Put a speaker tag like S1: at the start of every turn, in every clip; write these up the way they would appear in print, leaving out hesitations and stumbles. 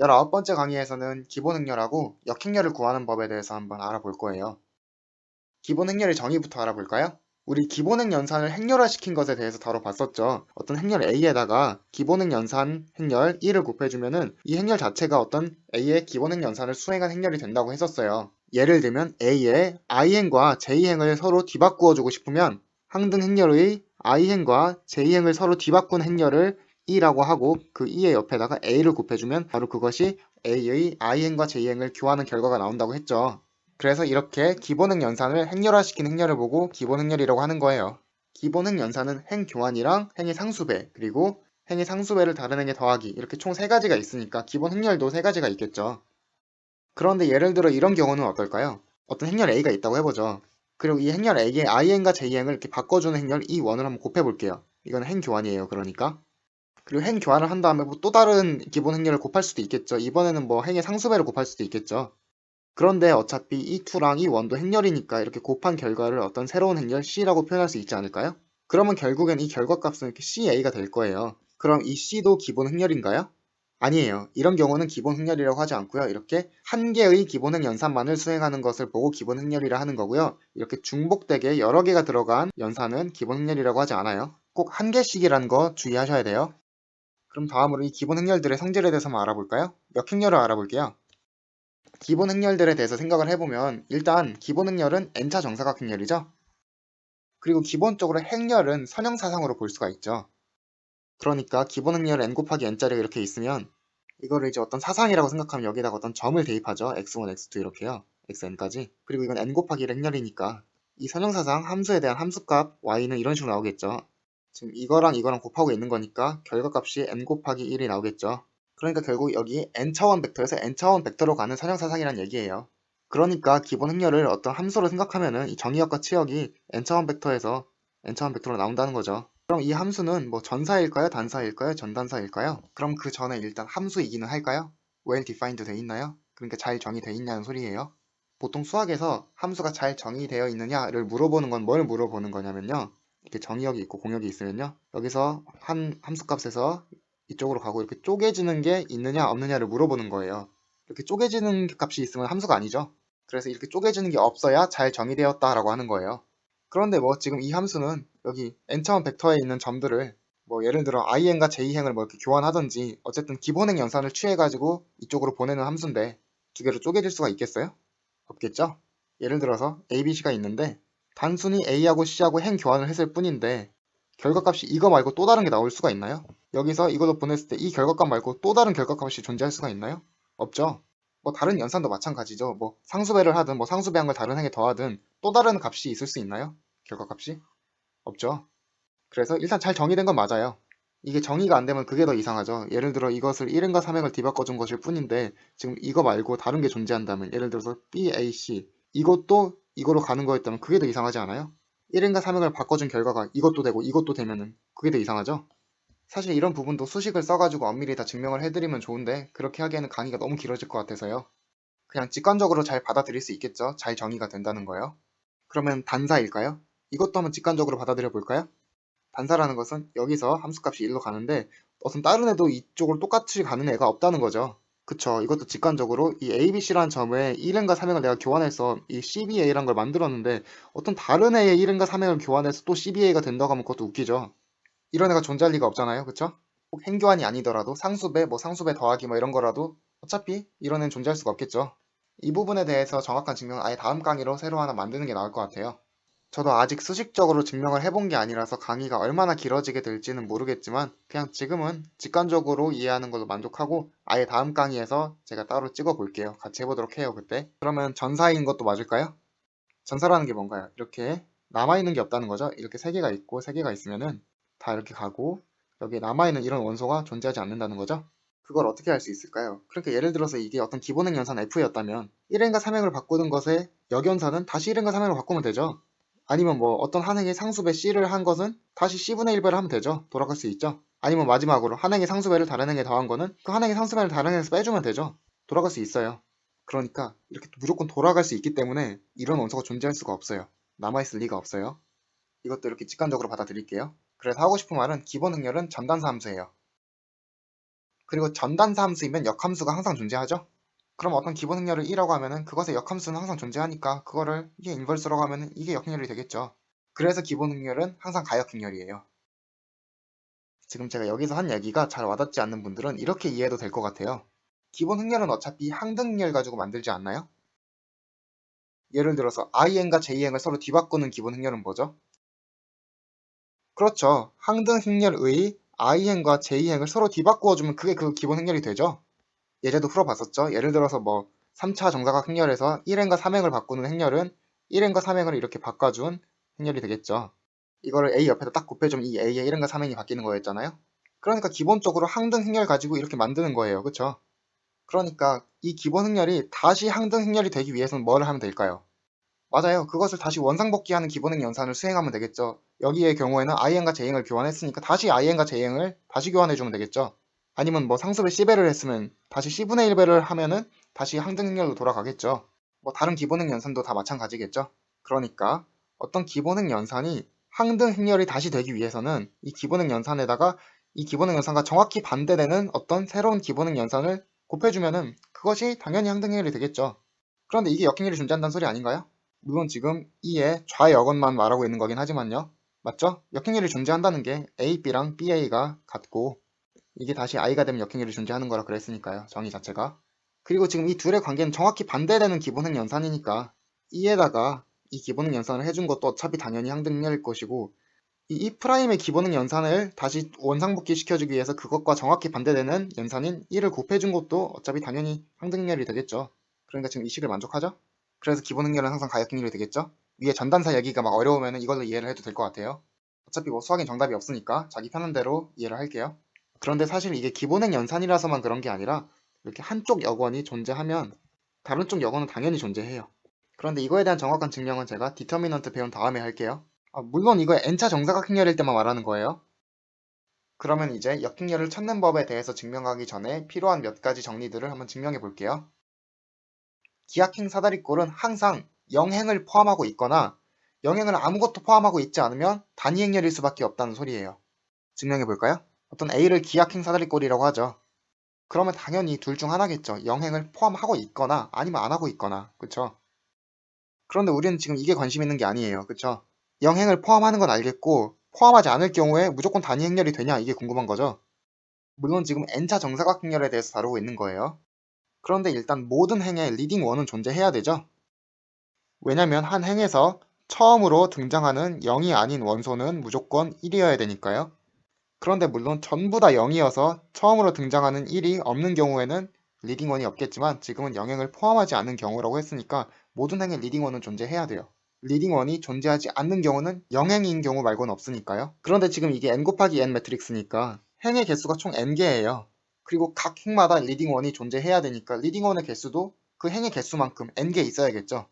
S1: 19번째 강의에서는 기본 행렬하고 역행렬을 구하는 법에 대해서 한번 알아볼 거예요. 기본 행렬의 정의부터 알아볼까요? 우리 기본행 연산을 행렬화시킨 것에 대해서 다뤄봤었죠. 어떤 행렬 A에다가 기본행 연산 행렬 1을 곱해주면은 이 행렬 자체가 어떤 A의 기본행 연산을 수행한 행렬이 된다고 했었어요. 예를 들면 A의 I행과 J행을 서로 뒤바꾸어주고 싶으면 항등 행렬의 I행과 J행을 서로 뒤바꾼 행렬을 E라고 하고 그 E의 옆에다가 A를 곱해주면 바로 그것이 A의 I행과 J행을 교환한 결과가 나온다고 했죠. 그래서 이렇게 기본행 연산을 행렬화시킨 행렬을 보고 기본행렬이라고 하는 거예요. 기본행 연산은 행 교환이랑 행의 상수배, 그리고 행의 상수배를 다른 행에 더하기, 이렇게 총 3가지가 있으니까 기본 행렬도 3가지가 있겠죠. 그런데 예를 들어 이런 경우는 어떨까요? 어떤 행렬 A가 있다고 해보죠. 그리고 이 행렬 A의 I행과 J행을 이렇게 바꿔주는 행렬 E1을 한번 곱해볼게요. 이건 행 교환이에요, 그러니까. 그리고 행 교환을 한 다음에 뭐 또 다른 기본 행렬을 곱할 수도 있겠죠. 이번에는 뭐 행의 상수배를 곱할 수도 있겠죠. 그런데 어차피 이 2랑 이 1도 행렬이니까 이렇게 곱한 결과를 어떤 새로운 행렬 C라고 표현할 수 있지 않을까요? 그러면 결국엔 이 결과값은 이렇게 CA가 될 거예요. 그럼 이 C도 기본 행렬인가요? 아니에요. 이런 경우는 기본 행렬이라고 하지 않고요. 이렇게 한 개의 기본 행 연산만을 수행하는 것을 보고 기본 행렬이라 하는 거고요. 이렇게 중복되게 여러 개가 들어간 연산은 기본 행렬이라고 하지 않아요. 꼭 한 개씩이라는 거 주의하셔야 돼요. 그럼 다음으로 이 기본 행렬들의 성질에 대해서 한번 알아볼까요? 몇 행렬을 알아볼게요. 기본 행렬들에 대해서 생각을 해보면 일단 기본 행렬은 n차 정사각 행렬이죠. 그리고 기본적으로 행렬은 선형사상으로 볼 수가 있죠. 그러니까 기본 행렬 n 곱하기 n짜리가 이렇게 있으면 이거를 이제 어떤 사상이라고 생각하면 여기다가 어떤 점을 대입하죠. x1, x2 이렇게요. xn까지. 그리고 이건 n 곱하기 1 행렬이니까 이 선형사상 함수에 대한 함수값 y는 이런 식으로 나오겠죠. 지금 이거랑 곱하고 있는 거니까 결과값이 n 곱하기 1이 나오겠죠. 그러니까 결국 여기 n차원 벡터에서 n차원 벡터로 가는 선형사상이란 얘기예요. 그러니까 기본 행렬을 어떤 함수로 생각하면은 이 정의역과 치역이 n차원 벡터에서 n차원 벡터로 나온다는 거죠. 그럼 이 함수는 뭐 전사일까요? 단사일까요? 전단사일까요? 그럼 그 전에 일단 함수이기는 할까요? well defined 돼 있나요? 그러니까 잘 정의돼 있냐는 소리예요. 보통 수학에서 함수가 잘 정의되어 있느냐를 물어보는 건 뭘 물어보는 거냐면요. 이렇게 정의역이 있고 공역이 있으면요. 여기서 한 함수값에서 이쪽으로 가고 이렇게 쪼개지는 게 있느냐 없느냐를 물어보는 거예요. 이렇게 쪼개지는 값이 있으면 함수가 아니죠. 그래서 이렇게 쪼개지는 게 없어야 잘 정의되었다라고 하는 거예요. 그런데 뭐 지금 이 함수는 여기 n차원 벡터에 있는 점들을 뭐 예를 들어 i행과 j행을 뭐 이렇게 교환하든지 어쨌든 기본행 연산을 취해가지고 이쪽으로 보내는 함수인데 두 개로 쪼개질 수가 있겠어요? 없겠죠? 예를 들어서 a, b, c가 있는데 단순히 a하고 c하고 행 교환을 했을 뿐인데 결과값이 이거 말고 또 다른 게 나올 수가 있나요? 여기서 이걸로 보냈을 때 이 결과값 말고 또 다른 결과값이 존재할 수가 있나요? 없죠. 뭐 다른 연산도 마찬가지죠. 뭐 상수배를 하든 뭐 상수배한 걸 다른 행에 더하든 또 다른 값이 있을 수 있나요? 결과값이? 없죠. 그래서 일단 잘 정의된 건 맞아요. 이게 정의가 안 되면 그게 더 이상하죠. 예를 들어 이것을 1행과 3행을 뒤바꿔준 것일 뿐인데 지금 이거 말고 다른 게 존재한다면 예를 들어서 B, A, C 이것도 이거로 가는 거였다면 그게 더 이상하지 않아요? 1행과 3행을 바꿔준 결과가 이것도 되고 이것도 되면은 그게 더 이상하죠? 사실 이런 부분도 수식을 써가지고 엄밀히 다 증명을 해드리면 좋은데 그렇게 하기에는 강의가 너무 길어질 것 같아서요. 그냥 직관적으로 잘 받아들일 수 있겠죠? 잘 정의가 된다는 거요. 그러면 단사일까요? 이것도 한번 직관적으로 받아들여 볼까요? 단사라는 것은 여기서 함수값이 1로 가는데 어떤 다른 애도 이쪽으로 똑같이 가는 애가 없다는 거죠. 그쵸. 이것도 직관적으로 이 ABC라는 점에 1행과 3행을 내가 교환해서 이 CBA라는 걸 만들었는데 어떤 다른 애의 1행과 3행을 교환해서 또 CBA가 된다고 하면 그것도 웃기죠. 이런 애가 존재할 리가 없잖아요. 그쵸? 꼭 행교환이 아니더라도 상수배, 뭐 상수배 더하기 뭐 이런 거라도 어차피 이런 애는 존재할 수가 없겠죠. 이 부분에 대해서 정확한 증명은 아예 다음 강의로 새로 하나 만드는 게 나을 것 같아요. 저도 아직 수식적으로 증명을 해본 게 아니라서 강의가 얼마나 길어지게 될지는 모르겠지만 그냥 지금은 직관적으로 이해하는 걸로 만족하고 아예 다음 강의에서 제가 따로 찍어 볼게요. 같이 해보도록 해요, 그때. 그러면 전사인 것도 맞을까요? 전사라는 게 뭔가요? 이렇게 남아있는 게 없다는 거죠. 이렇게 세 개가 있고 세 개가 있으면은 다 이렇게 가고 여기에 남아있는 이런 원소가 존재하지 않는다는 거죠. 그걸 어떻게 할 수 있을까요? 그러니까 예를 들어서 이게 어떤 기본행 연산 F였다면 1행과 3행을 바꾸는 것의 역연산은 다시 1행과 3행으로 바꾸면 되죠. 아니면 뭐 어떤 한 행의 상수배 C를 한 것은 다시 C분의 1배를 하면 되죠. 돌아갈 수 있죠. 아니면 마지막으로 한 행의 상수배를 다른 행에 더한 거는 그 한 행의 상수배를 다른 행에서 빼주면 되죠. 돌아갈 수 있어요. 그러니까 이렇게 무조건 돌아갈 수 있기 때문에 이런 원소가 존재할 수가 없어요. 남아있을 리가 없어요. 이것도 이렇게 직관적으로 받아들일게요. 그래서 하고 싶은 말은 기본 행렬은 전단사 함수예요. 그리고 전단사 함수이면 역함수가 항상 존재하죠. 그럼 어떤 기본 행렬을 1이라고 하면은 그것의 역함수는 항상 존재하니까 그거를 이게 인버스라고 하면은 이게 역행렬이 되겠죠. 그래서 기본 행렬은 항상 가역행렬이에요. 지금 제가 여기서 한 얘기가 잘 와닿지 않는 분들은 이렇게 이해해도 될 것 같아요. 기본 행렬은 어차피 항등행렬 가지고 만들지 않나요? 예를 들어서 i행과 j행을 서로 뒤바꾸는 기본 행렬은 뭐죠? 그렇죠. 항등행렬의 i행과 j행을 서로 뒤바꾸어주면 그게 그 기본 행렬이 되죠. 예제도 풀어봤었죠. 예를 들어서 뭐 3차 정사각 행렬에서 1행과 3행을 바꾸는 행렬은 1행과 3행을 이렇게 바꿔준 행렬이 되겠죠. 이거를 a 옆에다 딱 곱해주면 이 a의 1행과 3행이 바뀌는 거였잖아요. 그러니까 기본적으로 항등 행렬 가지고 이렇게 만드는 거예요. 그쵸? 그러니까 이 기본 행렬이 다시 항등 행렬이 되기 위해서는 뭘 하면 될까요? 맞아요. 그것을 다시 원상복귀하는 기본행 연산을 수행하면 되겠죠. 여기의 경우에는 i행과 j행을 교환했으니까 다시 i행과 j행을 다시 교환해주면 되겠죠. 아니면 뭐 상수를 C배를 했으면 다시 C분의 1배를 하면은 다시 항등 행렬로 돌아가겠죠. 뭐 다른 기본행 연산도 다 마찬가지겠죠. 그러니까 어떤 기본행 연산이 항등 행렬이 다시 되기 위해서는 이 기본행 연산에다가 이 기본행 연산과 정확히 반대되는 어떤 새로운 기본행 연산을 곱해주면은 그것이 당연히 항등 행렬이 되겠죠. 그런데 이게 역행렬이 존재한다는 소리 아닌가요? 물론 지금 E의 좌역언만 말하고 있는 거긴 하지만요. 맞죠? 역행렬이 존재한다는 게 A, B랑 BA가 같고 이게 다시 I가 되면 역행렬이 존재하는 거라 그랬으니까요. 정의 자체가. 그리고 지금 이 둘의 관계는 정확히 반대되는 기본행 연산이니까 E에다가 이 기본행 연산을 해준 것도 어차피 당연히 항등행렬일 것이고 이 E'의 기본행 연산을 다시 원상복귀 시켜주기 위해서 그것과 정확히 반대되는 연산인 E를 곱해준 것도 어차피 당연히 항등행렬이 되겠죠. 그러니까 지금 이 식을 만족하죠? 그래서 기본 행렬은 항상 가역행렬이 되겠죠? 위에 전단사 얘기가 막 어려우면 이걸로 이해를 해도 될 것 같아요. 어차피 뭐 수학엔 정답이 없으니까 자기 편한 대로 이해를 할게요. 그런데 사실 이게 기본행 연산이라서만 그런 게 아니라 이렇게 한쪽 역원이 존재하면 다른 쪽 역원은 당연히 존재해요. 그런데 이거에 대한 정확한 증명은 제가 디터미넌트 배운 다음에 할게요. 물론 이거 n차 정사각 행렬일 때만 말하는 거예요. 그러면 이제 역행렬을 찾는 법에 대해서 증명하기 전에 필요한 몇 가지 정리들을 한번 증명해 볼게요. 기하행 사다리꼴은 항상 영행을 포함하고 있거나 영행을 아무것도 포함하고 있지 않으면 단위행렬일 수밖에 없다는 소리예요. 증명해 볼까요? 어떤 A를 기하행 사다리꼴이라고 하죠. 그러면 당연히 둘 중 하나겠죠. 영행을 포함하고 있거나 아니면 안 하고 있거나. 그쵸? 그런데 우리는 지금 이게 관심 있는 게 아니에요. 그쵸? 영행을 포함하는 건 알겠고 포함하지 않을 경우에 무조건 단위행렬이 되냐 이게 궁금한 거죠. 물론 지금 n차 정사각행렬에 대해서 다루고 있는 거예요. 그런데 일단 모든 행에 리딩 원은 존재해야 되죠. 왜냐면 한 행에서 처음으로 등장하는 0이 아닌 원소는 무조건 1이어야 되니까요. 그런데 물론 전부 다 0이어서 처음으로 등장하는 1이 없는 경우에는 리딩원이 없겠지만 지금은 영행을 포함하지 않은 경우라고 했으니까 모든 행에 리딩원은 존재해야 돼요. 리딩원이 존재하지 않는 경우는 영행인 경우 말고는 없으니까요. 그런데 지금 이게 n 곱하기 n 매트릭스니까 행의 개수가 총 n개예요. 그리고 각 행마다 리딩원이 존재해야 되니까 리딩원의 개수도 그 행의 개수만큼 n개 있어야겠죠.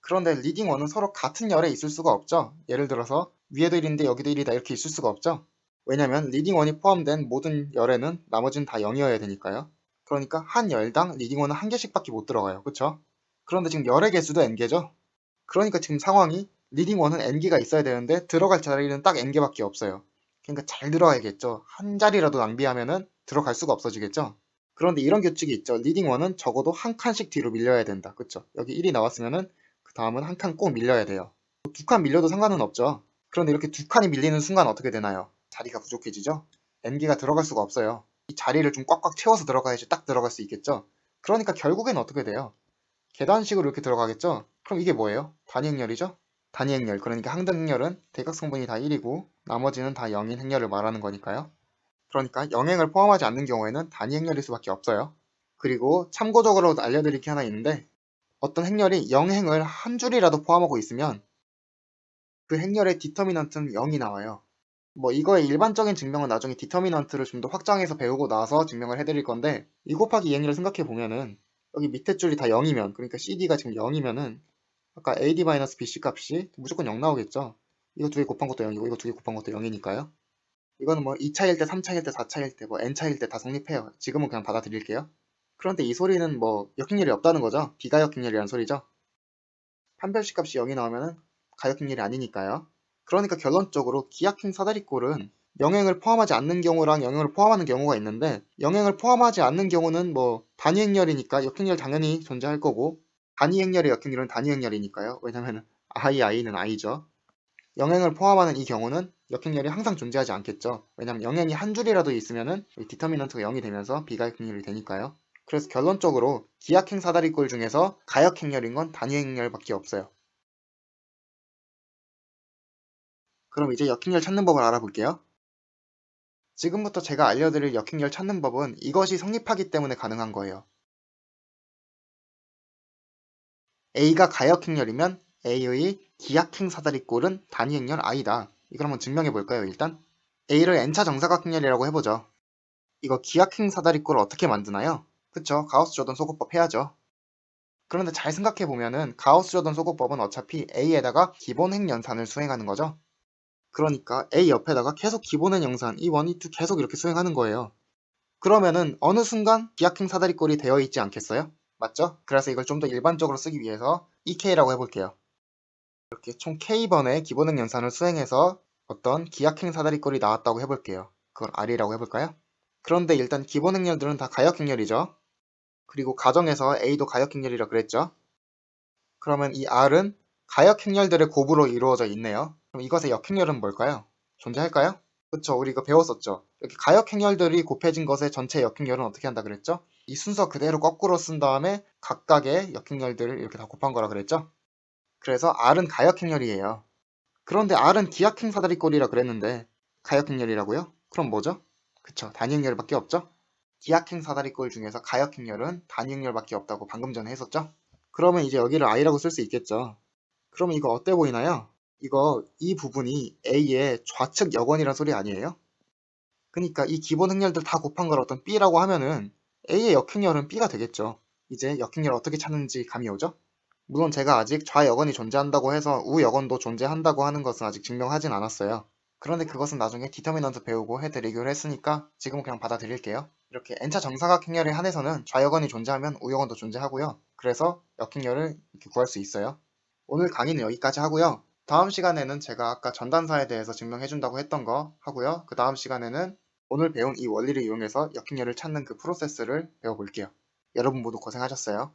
S1: 그런데 리딩 원은 서로 같은 열에 있을 수가 없죠. 예를 들어서 위에도 1인데 여기도 1이다 이렇게 있을 수가 없죠. 왜냐면 리딩 원이 포함된 모든 열에는 나머지는 다 0이어야 되니까요. 그러니까 한 열당 리딩 원은 한 개씩밖에 못 들어가요. 그쵸? 그런데 지금 열의 개수도 n개죠. 그러니까 지금 상황이 리딩 원은 n개가 있어야 되는데 들어갈 자리는 딱 n개밖에 없어요. 그러니까 잘 들어가야겠죠. 한 자리라도 낭비하면은 들어갈 수가 없어지겠죠. 그런데 이런 규칙이 있죠. 리딩 원은 적어도 한 칸씩 뒤로 밀려야 된다. 그쵸? 여기 1이 나왔으면은 그 다음은 한 칸 꼭 밀려야 돼요. 두 칸 밀려도 상관은 없죠. 그런데 이렇게 두 칸이 밀리는 순간 어떻게 되나요? 자리가 부족해지죠? n개가 들어갈 수가 없어요. 이 자리를 좀 꽉꽉 채워서 들어가야지 딱 들어갈 수 있겠죠? 그러니까 결국엔 어떻게 돼요? 계단식으로 이렇게 들어가겠죠? 그럼 이게 뭐예요? 단위행렬이죠? 단위행렬, 그러니까 항등행렬은 대각성분이 다 1이고 나머지는 다 0인 행렬을 말하는 거니까요. 그러니까 영행을 포함하지 않는 경우에는 단위행렬일 수밖에 없어요. 그리고 참고적으로 알려드릴 게 하나 있는데 어떤 행렬이 영행을 한 줄이라도 포함하고 있으면 그 행렬의 디터미넌트는 0이 나와요. 뭐 이거의 일반적인 증명은 나중에 디터미넌트를 좀 더 확장해서 배우고 나서 증명을 해드릴 건데 2 곱하기 2행렬을 생각해 보면은 여기 밑에 줄이 다 0이면 그러니까 CD가 지금 0이면은 아까 AD-BC 값이 무조건 0 나오겠죠. 이거 두 개 곱한 것도 0이고 이거 두 개 곱한 것도 0이니까요. 이거는 뭐 2차일 때, 3차일 때, 4차일 때, 뭐 n차일 때 다 성립해요. 지금은 그냥 받아들일게요. 그런데 이 소리는 뭐 역행렬이 없다는 거죠. 비가역행렬이라는 소리죠. 판별식 값이 0이 나오면은 가역행렬이 아니니까요. 그러니까 결론적으로 기하행 사다리꼴은 영행을 포함하지 않는 경우랑 영행을 포함하는 경우가 있는데 영행을 포함하지 않는 경우는 뭐 단위 행렬이니까 역행렬 당연히 존재할 거고 단위 행렬의 역행렬은 단위 행렬이니까요. 왜냐면 i는 i죠. 영행을 포함하는 이 경우는 역행렬이 항상 존재하지 않겠죠. 왜냐면 영행이 한 줄이라도 있으면은 디터미넌트가 0이 되면서 비가역행렬이 되니까요. 그래서 결론적으로 기하행 사다리꼴 중에서 가역행렬인 건 단위 행렬밖에 없어요. 그럼 이제 역행렬 찾는 법을 알아볼게요. 지금부터 제가 알려드릴 역행렬 찾는 법은 이것이 성립하기 때문에 가능한 거예요. A가 가역행렬이면 A의 기하행 사다리꼴은 단위 행렬 I다. 이걸 한번 증명해 볼까요, 일단? A를 n차 정사각행렬이라고 해보죠. 이거 기하행 사다리꼴을 어떻게 만드나요? 그쵸, 가우스-조던 소거법 해야죠. 그런데 잘 생각해 보면은 가우스-조던 소거법은 어차피 A에다가 기본행 연산을 수행하는 거죠. 그러니까 A 옆에다가 계속 기본행 연산, 이 1, 2, 2 계속 이렇게 수행하는 거예요. 그러면은 어느 순간 기하행 사다리꼴이 되어 있지 않겠어요? 맞죠? 그래서 이걸 좀 더 일반적으로 쓰기 위해서 EK라고 해볼게요. 이렇게 총 K번의 기본행 연산을 수행해서 어떤 기하행 사다리꼴이 나왔다고 해볼게요. 그걸 R이라고 해볼까요? 그런데 일단 기본행렬들은 다 가역행렬이죠. 그리고 가정에서 A도 가역행렬이라 그랬죠. 그러면 이 R은 가역행렬들의 곱으로 이루어져 있네요. 그럼 이것의 역행렬은 뭘까요? 존재할까요? 그쵸, 우리 이거 배웠었죠. 이렇게 가역행렬들이 곱해진 것의 전체 역행렬은 어떻게 한다 그랬죠? 이 순서 그대로 거꾸로 쓴 다음에 각각의 역행렬들을 이렇게 다 곱한 거라 그랬죠? 그래서 R은 가역행렬이에요. 그런데 R은 기하행 사다리꼴이라 그랬는데 가역행렬이라고요? 그럼 뭐죠? 그쵸, 단위행렬밖에 없죠? 기하행 사다리꼴 중에서 가역행렬은 단위행렬밖에 없다고 방금 전에 했었죠? 그러면 이제 여기를 I라고 쓸 수 있겠죠. 그러면 이거 어때 보이나요? 이 부분이 A의 좌측 역원이란 소리 아니에요? 그러니까 이 기본 행렬들 다 곱한 걸 어떤 B라고 하면은 A의 역행렬은 B가 되겠죠. 이제 역행렬 어떻게 찾는지 감이 오죠? 물론 제가 아직 좌역원이 존재한다고 해서 우역원도 존재한다고 하는 것은 아직 증명하진 않았어요. 그런데 그것은 나중에 디터미넌트 배우고 해드리기로 했으니까 지금은 그냥 받아들일게요. 이렇게 n차 정사각 행렬에 한해서는 좌역원이 존재하면 우역원도 존재하고요. 그래서 역행렬을 이렇게 구할 수 있어요. 오늘 강의는 여기까지 하고요. 다음 시간에는 제가 아까 전단사에 대해서 증명해준다고 했던 거 하고요. 그 다음 시간에는 오늘 배운 이 원리를 이용해서 역행렬을 찾는 그 프로세스를 배워볼게요. 여러분 모두 고생하셨어요.